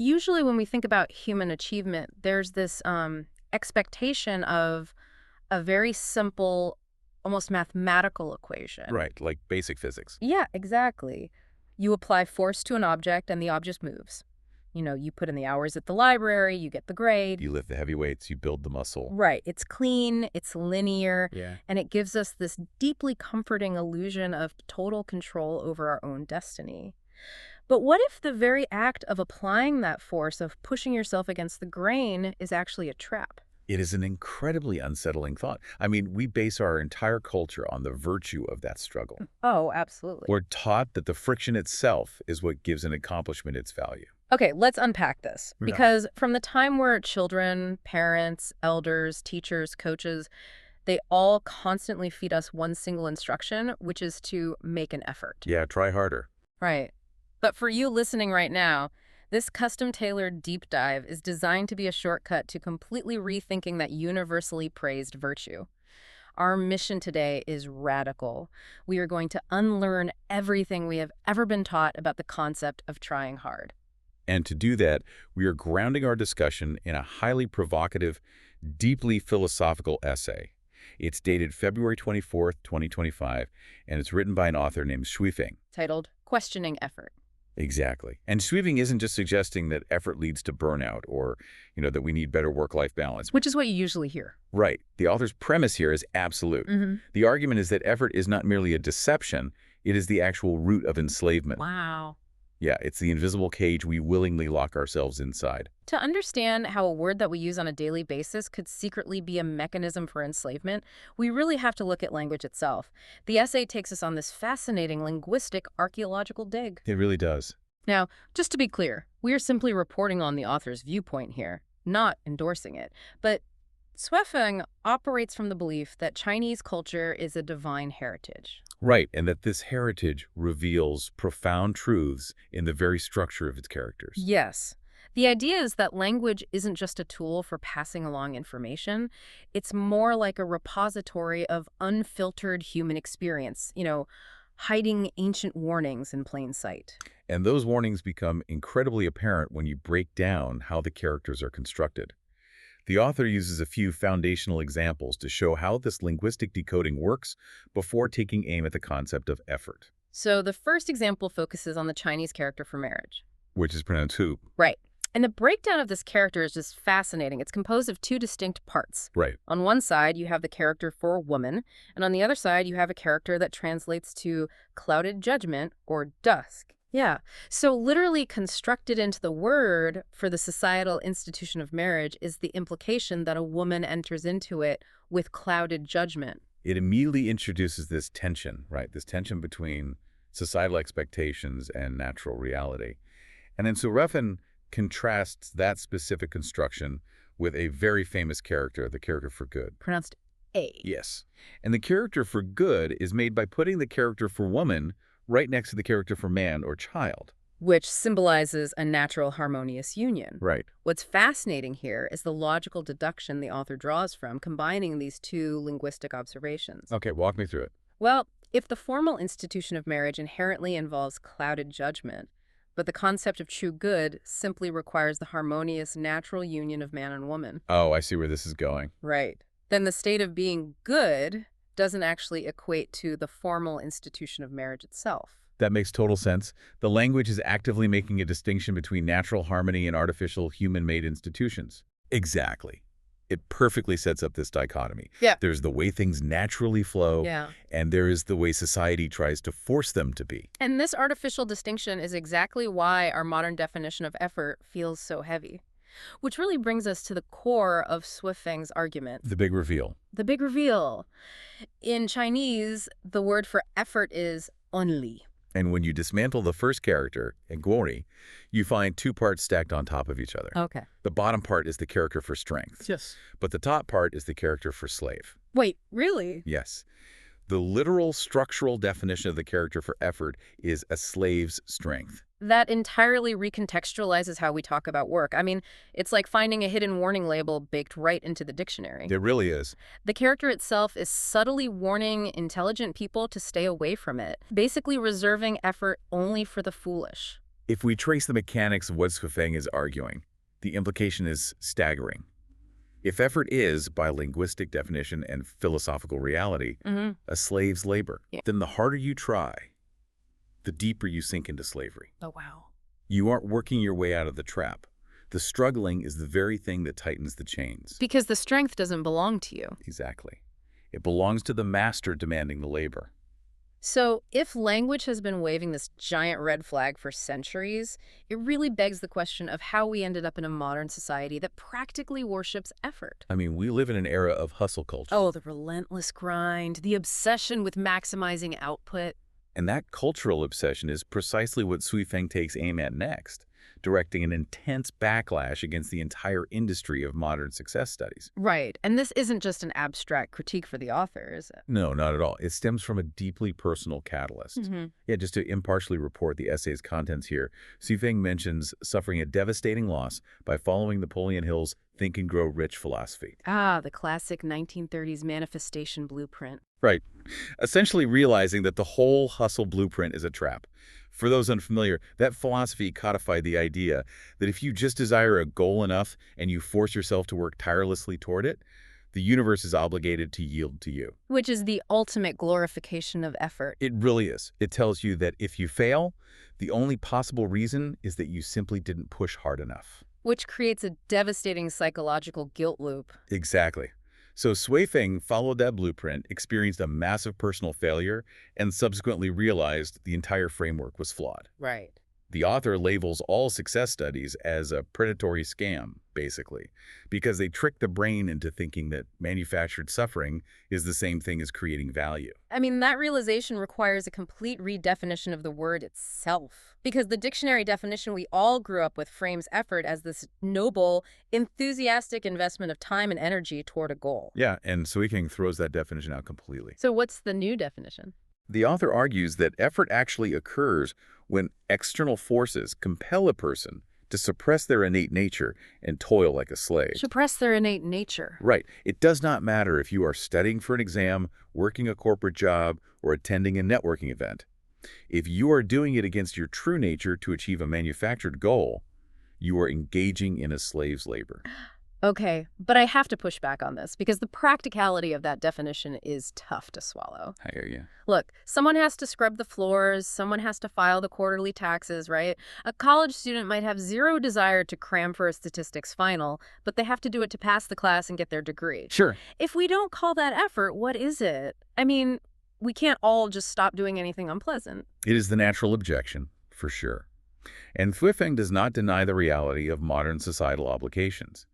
Usually when we think about human achievement, there's this expectation of a very simple, almost mathematical equation. Right, like basic physics. Yeah, exactly. You apply force to an object and the object moves. You put in the hours at the library, you get the grade. You lift the heavy weights, you build the muscle. Right. It's clean, it's linear, Yeah. and it gives us this deeply comforting illusion of total control over our own destiny. But what if the very act of applying that force, of pushing yourself against the grain, is actually a trap? It is an incredibly unsettling thought. I mean, we base our entire culture on the virtue of that struggle. Oh, absolutely. We're taught that the friction itself is what gives an accomplishment its value. Okay, let's unpack this. Yeah. Because from the time we're children, parents, elders, teachers, coaches, they all constantly feed us one single instruction, which is to make an effort. Yeah, try harder. Right. But for you listening right now, this custom-tailored deep dive is designed to be a shortcut to completely rethinking that universally praised virtue. Our mission today is radical. We are going to unlearn everything we have ever been taught about the concept of trying hard. And to do that, we are grounding our discussion in a highly provocative, deeply philosophical essay. It's dated February 24th, 2025, and it's written by an author named Shuifeng. Titled Questioning Effort. Exactly. And Shuifeng isn't just suggesting that effort leads to burnout or, that we need better work-life balance. Which is what you usually hear. Right. The author's premise here is absolute. The argument is that effort is not merely a deception, it is the actual root of enslavement. Wow. Yeah, it's the invisible cage we willingly lock ourselves inside. To understand how a word that we use on a daily basis could secretly be a mechanism for enslavement, we really have to look at language itself. The essay takes us on this fascinating linguistic archaeological dig. It really does. Now, just to be clear, we are simply reporting on the author's viewpoint here, not endorsing it. But Shuifeng operates from the belief that Chinese culture is a divine heritage. Right, and that this heritage reveals profound truths in the very structure of its characters. Yes. The idea is that language isn't just a tool for passing along information. It's more like a repository of unfiltered human experience, hiding ancient warnings in plain sight. And those warnings become incredibly apparent when you break down how the characters are constructed. The author uses a few foundational examples to show how this linguistic decoding works before taking aim at the concept of effort. So the first example focuses on the Chinese character for marriage. Which is pronounced hu. Right. And the breakdown of this character is just fascinating. It's composed of two distinct parts. Right. On one side, you have the character for a woman, and on the other side, you have a character that translates to clouded judgment or dusk. Yeah. So literally constructed into the word for the societal institution of marriage is the implication that a woman enters into it with clouded judgment. It immediately introduces this tension, right? This tension between societal expectations and natural reality. And then Shuifeng contrasts that specific construction with a very famous character, the character for good. Pronounced A. Yes. And the character for good is made by putting the character for woman right next to the character for man or child. Which symbolizes a natural harmonious union. Right. What's fascinating here is the logical deduction the author draws from combining these two linguistic observations. Okay, walk me through it. Well, if the formal institution of marriage inherently involves clouded judgment, but the concept of true good simply requires the harmonious natural union of man and woman. Oh, I see where this is going. Right. Then the state of being good doesn't actually equate to the formal institution of marriage itself. That makes total sense. The language is actively making a distinction between natural harmony and artificial human-made institutions. Exactly. It perfectly sets up this dichotomy. Yeah. There's the way things naturally flow, and there is the way society tries to force them to be. And this artificial distinction is exactly why our modern definition of effort feels so heavy. Which really brings us to the core of Shuifeng's argument. The big reveal. The big reveal. In Chinese, the word for effort is onli. And when you dismantle the first character, Guori, you find two parts stacked on top of each other. Okay. The bottom part is the character for strength. Yes. But the top part is the character for slave. Wait, really? Yes. The literal structural definition of the character for effort is a slave's strength. That entirely recontextualizes how we talk about work. I mean, it's like finding a hidden warning label baked right into the dictionary. It really is. The character itself is subtly warning intelligent people to stay away from it, basically reserving effort only for the foolish. If we trace the mechanics of what Feng is arguing, the implication is staggering. If effort is, by linguistic definition and philosophical reality, Mm-hmm. a slave's labor, Yeah. then the harder you try, the deeper you sink into slavery. Oh, wow. You aren't working your way out of the trap. The struggling is the very thing that tightens the chains. Because the strength doesn't belong to you. Exactly. It belongs to the master demanding the labor. So, if language has been waving this giant red flag for centuries, it really begs the question of how we ended up in a modern society that practically worships effort. I mean, we live in an era of hustle culture. Oh, the relentless grind, the obsession with maximizing output. And that cultural obsession is precisely what Feng takes aim at next, directing an intense backlash against the entire industry of modern success studies. Right, and this isn't just an abstract critique for the author, is it? No, not at all. It stems from a deeply personal catalyst. Mm-hmm. Yeah, just to impartially report the essay's contents here, Feng mentions suffering a devastating loss by following Napoleon Hill's Think and Grow Rich philosophy. Ah, the classic 1930s manifestation blueprint. Right. Essentially realizing that the whole hustle blueprint is a trap. For those unfamiliar, that philosophy codified the idea that if you just desire a goal enough and you force yourself to work tirelessly toward it, the universe is obligated to yield to you. Which is the ultimate glorification of effort. It really is. It tells you that if you fail, the only possible reason is that you simply didn't push hard enough. Which creates a devastating psychological guilt loop. Exactly. So Feng followed that blueprint, experienced a massive personal failure, and subsequently realized the entire framework was flawed. Right. The author labels all success studies as a predatory scam, basically, because they trick the brain into thinking that manufactured suffering is the same thing as creating value. I mean, that realization requires a complete redefinition of the word itself. Because the dictionary definition we all grew up with frames effort as this noble, enthusiastic investment of time and energy toward a goal. Yeah, and Feng throws that definition out completely. So what's the new definition? The author argues that effort actually occurs when external forces compel a person to suppress their innate nature and toil like a slave. Suppress their innate nature. Right. It does not matter if you are studying for an exam, working a corporate job, or attending a networking event. If you are doing it against your true nature to achieve a manufactured goal, you are engaging in a slave's labor. Okay, but I have to push back on this because the practicality of that definition is tough to swallow. I hear you. Look, someone has to scrub the floors, someone has to file the quarterly taxes, right? A college student might have zero desire to cram for a statistics final, but they have to do it to pass the class and get their degree. Sure. If we don't call that effort, what is it? I mean, we can't all just stop doing anything unpleasant. It is the natural objection, for sure. And Feng does not deny the reality of modern societal obligations.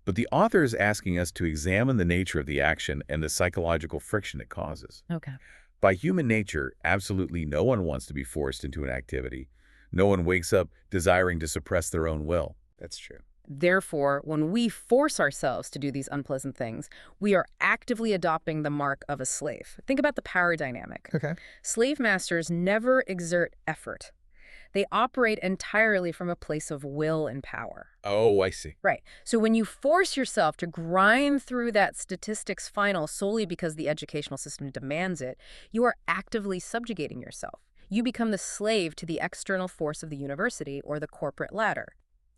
But the author is asking us to examine the nature of the action and the psychological friction it causes. Okay. By human nature, absolutely no one wants to be forced into an activity. No one wakes up desiring to suppress their own will. That's true. Therefore, when we force ourselves to do these unpleasant things, we are actively adopting the mark of a slave. Think about the power dynamic. Okay. Slave masters never exert effort. They operate entirely from a place of will and power. Oh, I see. Right. So when you force yourself to grind through that statistics final solely because the educational system demands it, you are actively subjugating yourself. You become the slave to the external force of the university or the corporate ladder.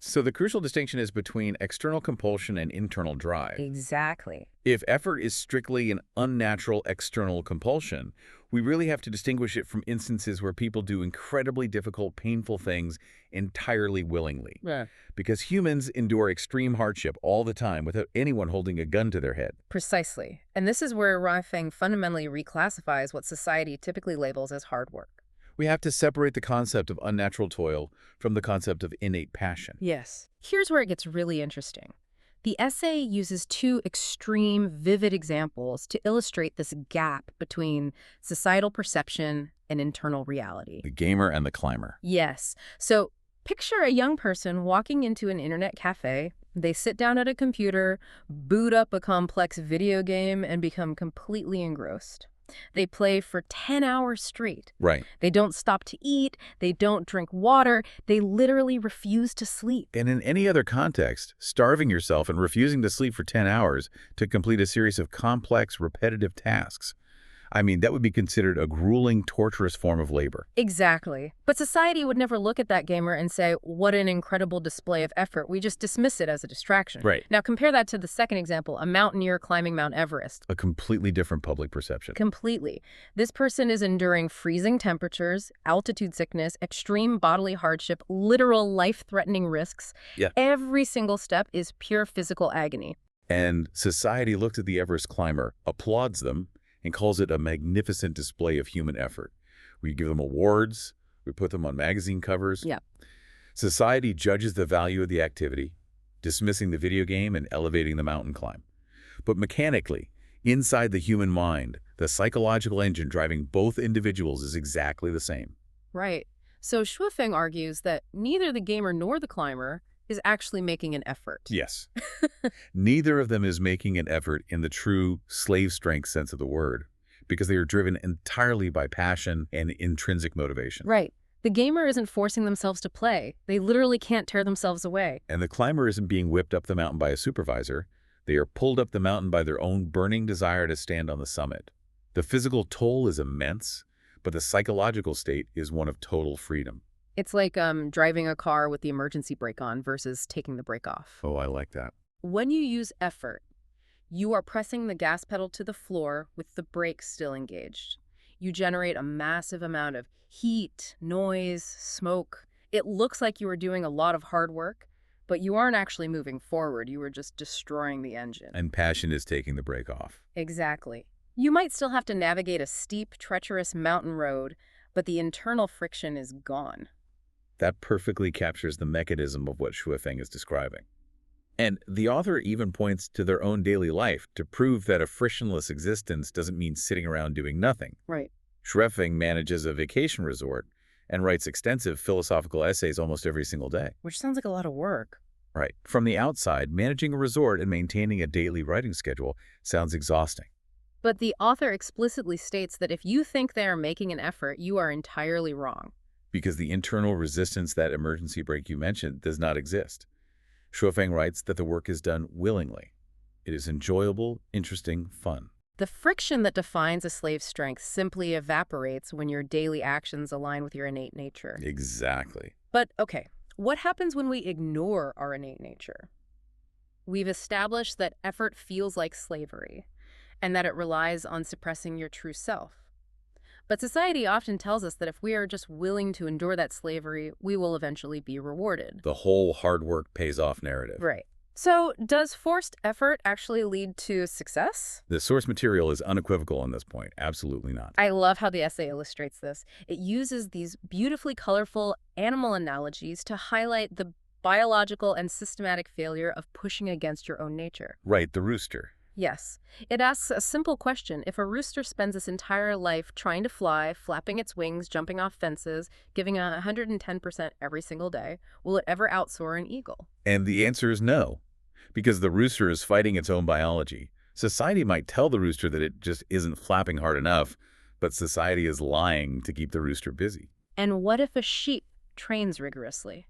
So the crucial distinction is between external compulsion and internal drive. Exactly. If effort is strictly an unnatural external compulsion, we really have to distinguish it from instances where people do incredibly difficult, painful things entirely willingly. Yeah. Because humans endure extreme hardship all the time without anyone holding a gun to their head. Precisely. And this is where Lifechanyuan fundamentally reclassifies what society typically labels as hard work. We have to separate the concept of unnatural toil from the concept of innate passion. Yes. Here's where it gets really interesting. The essay uses two extreme, vivid examples to illustrate this gap between societal perception and internal reality. The gamer and the climber. Yes. So picture a young person walking into an internet cafe. They sit down at a computer, boot up a complex video game, and become completely engrossed. They play for 10 hours straight. Right. They don't stop to eat. They don't drink water. They literally refuse to sleep. And in any other context, starving yourself and refusing to sleep for 10 hours to complete a series of complex, repetitive tasks, I mean, that would be considered a grueling, torturous form of labor. Exactly. But society would never look at that gamer and say, what an incredible display of effort. We just dismiss it as a distraction. Right. Now compare that to the second example, a mountaineer climbing Mount Everest. A completely different public perception. Completely. This person is enduring freezing temperatures, altitude sickness, extreme bodily hardship, literal life-threatening risks. Yeah. Every single step is pure physical agony. And society looks at the Everest climber, applauds them, and calls it a magnificent display of human effort. We give them awards, we put them on magazine covers. Yeah. Society judges the value of the activity, dismissing the video game and elevating the mountain climb. But mechanically, inside the human mind, the psychological engine driving both individuals is exactly the same. Right. So Shuofeng argues that neither the gamer nor the climber is actually making an effort. Yes. Neither of them is making an effort in the true slave strength sense of the word, because they are driven entirely by passion and intrinsic motivation. Right. The gamer isn't forcing themselves to play. They literally can't tear themselves away. And the climber isn't being whipped up the mountain by a supervisor. They are pulled up the mountain by their own burning desire to stand on the summit. The physical toll is immense, but the psychological state is one of total freedom. It's like driving a car with the emergency brake on versus taking the brake off. Oh, I like that. When you use effort, you are pressing the gas pedal to the floor with the brakes still engaged. You generate a massive amount of heat, noise, smoke. It looks like you are doing a lot of hard work, but you aren't actually moving forward. You are just destroying the engine. And passion is taking the brake off. Exactly. You might still have to navigate a steep, treacherous mountain road, but the internal friction is gone. That perfectly captures the mechanism of what Shuofeng is describing. And the author even points to their own daily life to prove that a frictionless existence doesn't mean sitting around doing nothing. Right. Shuofeng manages a vacation resort and writes extensive philosophical essays almost every single day. Which sounds like a lot of work. Right. From the outside, managing a resort and maintaining a daily writing schedule sounds exhausting. But the author explicitly states that if you think they are making an effort, you are entirely wrong. Because the internal resistance that emergency brake you mentioned does not exist. Shuofeng writes that the work is done willingly. It is enjoyable, interesting, fun. The friction that defines a slave's strength simply evaporates when your daily actions align with your innate nature. Exactly. But, okay, what happens when we ignore our innate nature? We've established that effort feels like slavery, and that it relies on suppressing your true self. But society often tells us that if we are just willing to endure that slavery, we will eventually be rewarded. The whole hard work pays off narrative. Right. So, does forced effort actually lead to success? The source material is unequivocal on this point. Absolutely not. I love how the essay illustrates this. It uses these beautifully colorful animal analogies to highlight the biological and systematic failure of pushing against your own nature. Right, the rooster. Yes. It asks a simple question. If a rooster spends its entire life trying to fly, flapping its wings, jumping off fences, giving 110% every single day, will it ever outsoar an eagle? And the answer is no, because the rooster is fighting its own biology. Society might tell the rooster that it just isn't flapping hard enough, but society is lying to keep the rooster busy. And what if a sheep trains rigorously?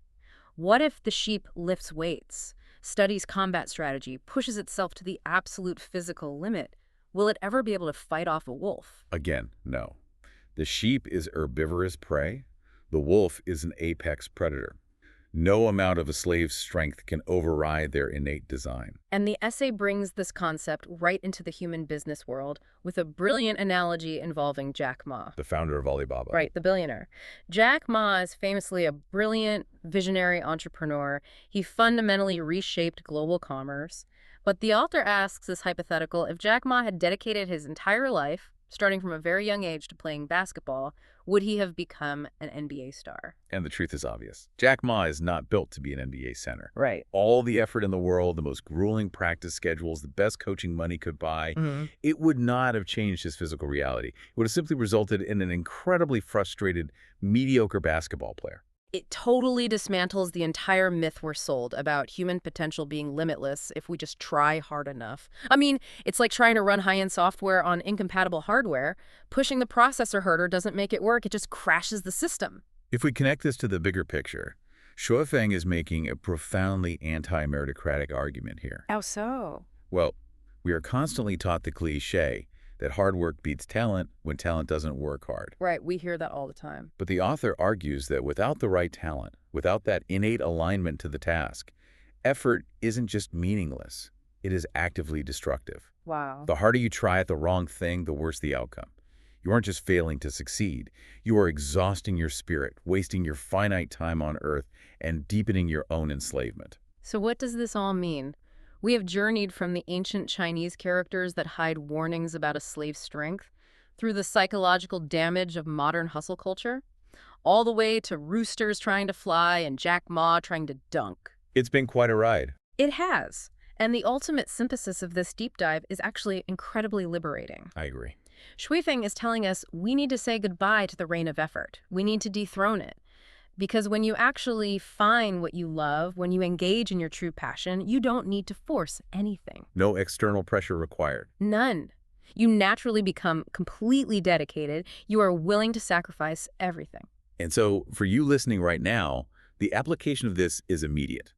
What if the sheep lifts weights, studies combat strategy, pushes itself to the absolute physical limit? Will it ever be able to fight off a wolf? Again, no. The sheep is herbivorous prey. The wolf is an apex predator. No amount of a slave's strength can override their innate design. And the essay brings this concept right into the human business world with a brilliant analogy involving Jack Ma. The founder of Alibaba. Right, the billionaire. Jack Ma is famously a brilliant, visionary entrepreneur. He fundamentally reshaped global commerce. But the author asks this hypothetical: if Jack Ma had dedicated his entire life, starting from a very young age, to playing basketball, would he have become an NBA star? And the truth is obvious. Jack Ma is not built to be an NBA center. Right. All the effort in the world, the most grueling practice schedules, the best coaching money could buy, it would not have changed his physical reality. It would have simply resulted in an incredibly frustrated, mediocre basketball player. It totally dismantles the entire myth we're sold about human potential being limitless if we just try hard enough. I mean, it's like trying to run high-end software on incompatible hardware. Pushing the processor harder doesn't make it work, it just crashes the system. If we connect this to the bigger picture, Shuofeng is making a profoundly anti-meritocratic argument here. How so? Well, we are constantly taught the cliché that hard work beats talent when talent doesn't work hard. Right, we hear that all the time. But the author argues that without the right talent, without that innate alignment to the task, effort isn't just meaningless, it is actively destructive. Wow. The harder you try at the wrong thing, the worse the outcome. You aren't just failing to succeed, you are exhausting your spirit, wasting your finite time on Earth, and deepening your own enslavement. So what does this all mean? We have journeyed from the ancient Chinese characters that hide warnings about a slave's strength, through the psychological damage of modern hustle culture, all the way to roosters trying to fly and Jack Ma trying to dunk. It's been quite a ride. It has. And the ultimate synthesis of this deep dive is actually incredibly liberating. I agree. Shui is telling us we need to say goodbye to the reign of effort. We need to dethrone it. Because when you actually find what you love, when you engage in your true passion, you don't need to force anything. No external pressure required. None. You naturally become completely dedicated. You are willing to sacrifice everything. And so, for you listening right now, the application of this is immediate.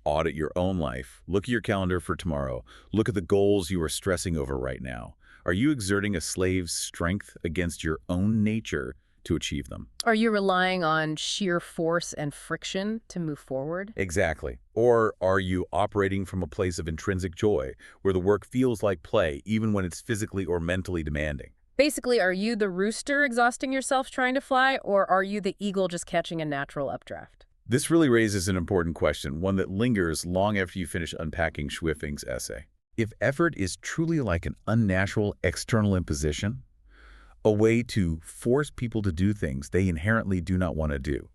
Audit your own life. Look at your calendar for tomorrow. Look at the goals you are stressing over right now. Are you exerting a slave's strength against your own nature to achieve them? Are you relying on sheer force and friction to move forward? Exactly. Or are you operating from a place of intrinsic joy, where the work feels like play, even when it's physically or mentally demanding? Basically, are you the rooster exhausting yourself trying to fly, or are you the eagle just catching a natural updraft? This really raises an important question, one that lingers long after you finish unpacking Schwiffing's essay. If effort is truly like an unnatural external imposition, a way to force people to do things they inherently do not want to do,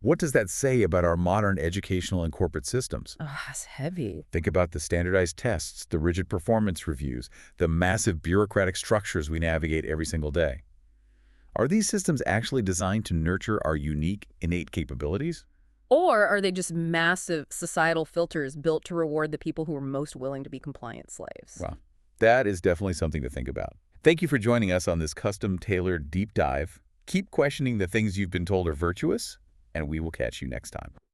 what does that say about our modern educational and corporate systems? Oh, that's heavy. Think about the standardized tests, the rigid performance reviews, the massive bureaucratic structures we navigate every single day. Are these systems actually designed to nurture our unique, innate capabilities? Or are they just massive societal filters built to reward the people who are most willing to be compliant slaves? Well, that is definitely something to think about. Thank you for joining us on this custom-tailored deep dive. Keep questioning the things you've been told are virtuous, and we will catch you next time.